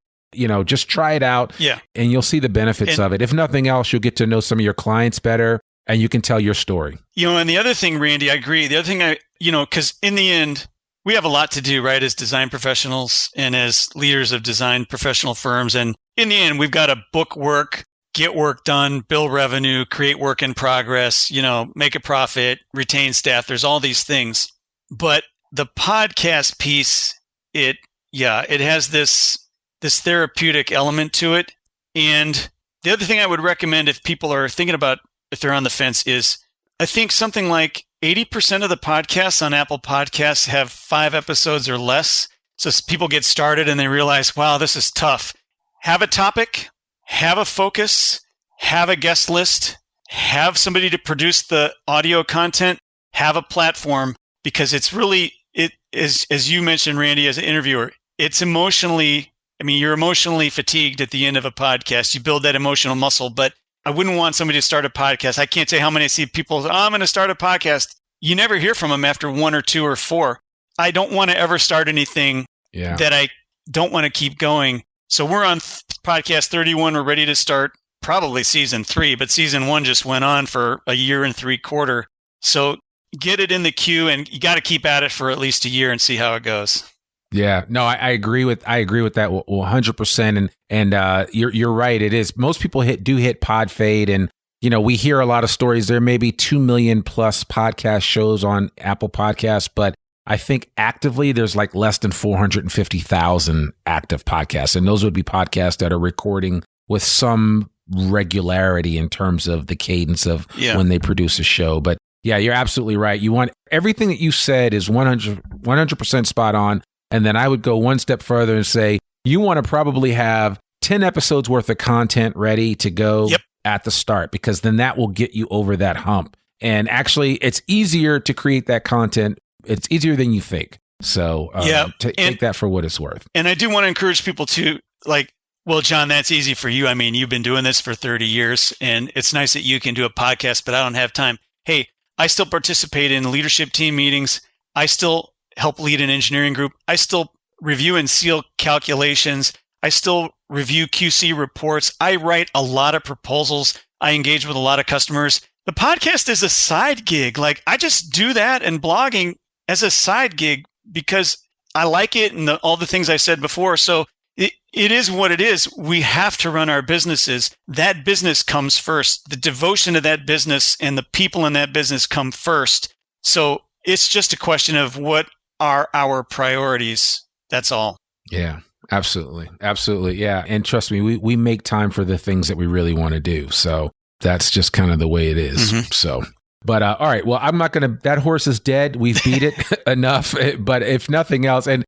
Just try it out. Yeah. And you'll see the benefits of it. If nothing else, you'll get to know some of your clients better, and you can tell your story. And the other thing, Randy, I agree. The other thing because in the end, we have a lot to do, right, as design professionals and as leaders of design professional firms. And in the end, we've got to book work, get work done, bill revenue, create work in progress, make a profit, retain staff. There's all these things. But the podcast piece, it has this therapeutic element to it. And the other thing I would recommend if people are thinking about if they're on the fence is, I think something like 80% of the podcasts on Apple Podcasts have 5 episodes or less. So people get started and they realize, wow, this is tough. Have a topic, have a focus, have a guest list, have somebody to produce the audio content, have a platform, because it's really, as you mentioned, Randy, as an interviewer, it's you're emotionally fatigued at the end of a podcast. You build that emotional muscle, but I wouldn't want somebody to start a podcast. I can't tell you how many I see people say, I'm going to start a podcast. You never hear from them after 1 or 2 or 4. I don't want to ever start anything that I don't want to keep going. So we're on podcast 31. We're ready to start probably season 3, but season 1 just went on for a year and 3/4. So get it in the queue, and you got to keep at it for at least a year and see how it goes. Yeah, no, I agree with that 100%. And you're right. It is. Most people do hit pod fade, and we hear a lot of stories. There may be 2 million plus podcast shows on Apple Podcasts, but I think actively there's like less than 450,000 active podcasts, and those would be podcasts that are recording with some regularity in terms of the cadence of when they produce a show. But yeah, you're absolutely right. You want everything that you said is 100% spot on. And then I would go one step further and say, you want to probably have 10 episodes worth of content ready to go at the start, because then that will get you over that hump. And actually, it's easier to create that content. It's easier than you think. So take that for what it's worth. And I do want to encourage people to well, John, that's easy for you. You've been doing this for 30 years, and it's nice that you can do a podcast, but I don't have time. Hey, I still participate in leadership team meetings. I still help lead an engineering group. I still review and seal calculations. I still review QC reports. I write a lot of proposals. I engage with a lot of customers. The podcast is a side gig. I just do that and blogging as a side gig because I like it and all the things I said before. So it is what it is. We have to run our businesses. That business comes first. The devotion to that business and the people in that business come first. So it's just a question of what are our priorities. That's all. Yeah, absolutely. Absolutely. Yeah. And trust me, we make time for the things that we really want to do. So that's just kind of the way it is. Mm-hmm. So, but all right. Well, I'm not going to, that horse is dead. We've beat it enough. But if nothing else, and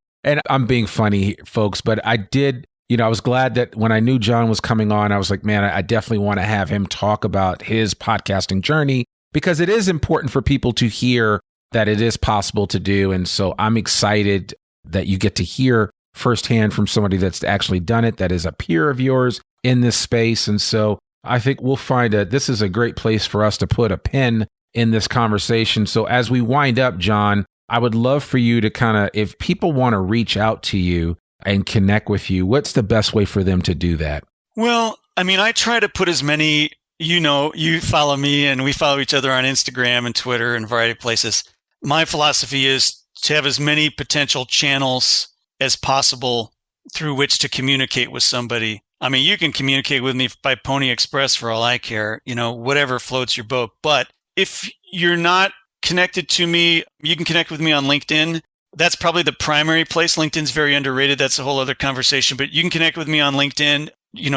I'm being funny, folks, but I did, I was glad that when I knew John was coming on, I was like, man, I definitely want to have him talk about his podcasting journey, because it is important for people to hear that it is possible to do. And so I'm excited that you get to hear firsthand from somebody that's actually done it, that is a peer of yours in this space. And so I think we'll find this is a great place for us to put a pin in this conversation. So as we wind up, John, I would love for you to kind of, if people want to reach out to you and connect with you, what's the best way for them to do that? Well, I try to put as many, you follow me and we follow each other on Instagram and Twitter and a variety of places. My philosophy is to have as many potential channels as possible through which to communicate with somebody. You can communicate with me by Pony Express for all I care, whatever floats your boat. But if you're not connected to me, you can connect with me on LinkedIn. That's probably the primary place. LinkedIn's very underrated. That's a whole other conversation. But you can connect with me on LinkedIn,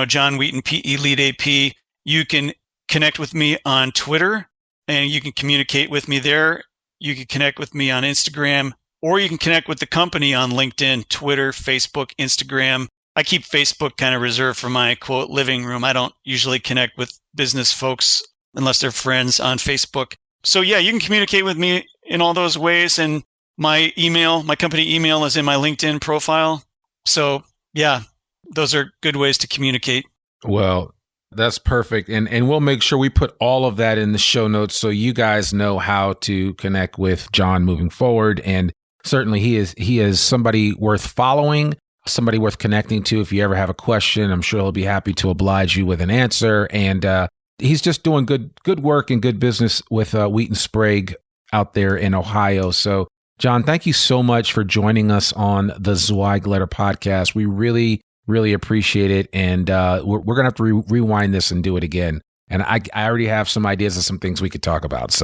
John Wheaton, PE Lead AP. You can connect with me on Twitter, and you can communicate with me there. You can connect with me on Instagram, or you can connect with the company on LinkedIn, Twitter, Facebook, Instagram. I keep Facebook kind of reserved for my, quote, living room. I don't usually connect with business folks unless they're friends on Facebook. So yeah, you can communicate with me in all those ways. And my company email is in my LinkedIn profile. So yeah, those are good ways to communicate. Well, that's perfect. And we'll make sure we put all of that in the show notes so you guys know how to connect with John moving forward. And certainly he is somebody worth following, somebody worth connecting to. If you ever have a question, I'm sure he'll be happy to oblige you with an answer. And he's just doing good work and good business with Wheaton Sprague out there in Ohio. So John, thank you so much for joining us on the Zweig Letter Podcast. We really appreciate it. And we're going to have to rewind this and do it again. And I already have some ideas of some things we could talk about.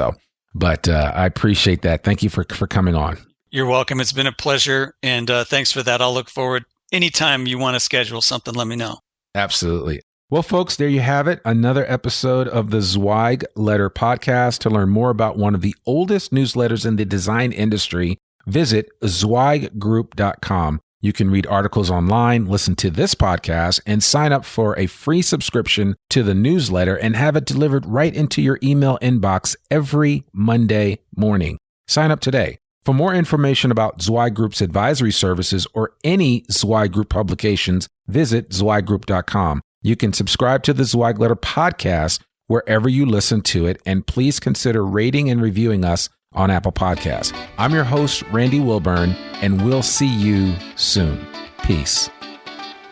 But I appreciate that. Thank you for coming on. You're welcome. It's been a pleasure. And thanks for that. I'll look forward. Anytime you want to schedule something, let me know. Absolutely. Well, folks, there you have it. Another episode of the Zweig Letter Podcast. To learn more about one of the oldest newsletters in the design industry, visit zweiggroup.com. You can read articles online, listen to this podcast, and sign up for a free subscription to the newsletter and have it delivered right into your email inbox every Monday morning. Sign up today. For more information about Zweig Group's advisory services or any Zweig Group publications, visit zweiggroup.com. You can subscribe to the Zweig Letter Podcast wherever you listen to it, and please consider rating and reviewing us on Apple Podcasts. I'm your host, Randy Wilburn, and we'll see you soon. Peace.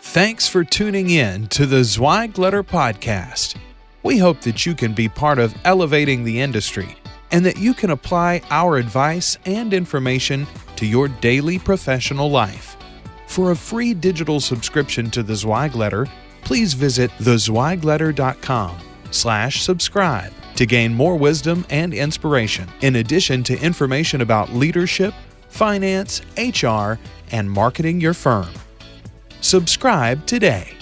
Thanks for tuning in to the Zweig Letter Podcast. We hope that you can be part of elevating the industry and that you can apply our advice and information to your daily professional life. For a free digital subscription to the Zweig Letter, please visit thezweigletter.com/subscribe to gain more wisdom and inspiration, in addition to information about leadership, finance, HR, and marketing your firm. Subscribe today.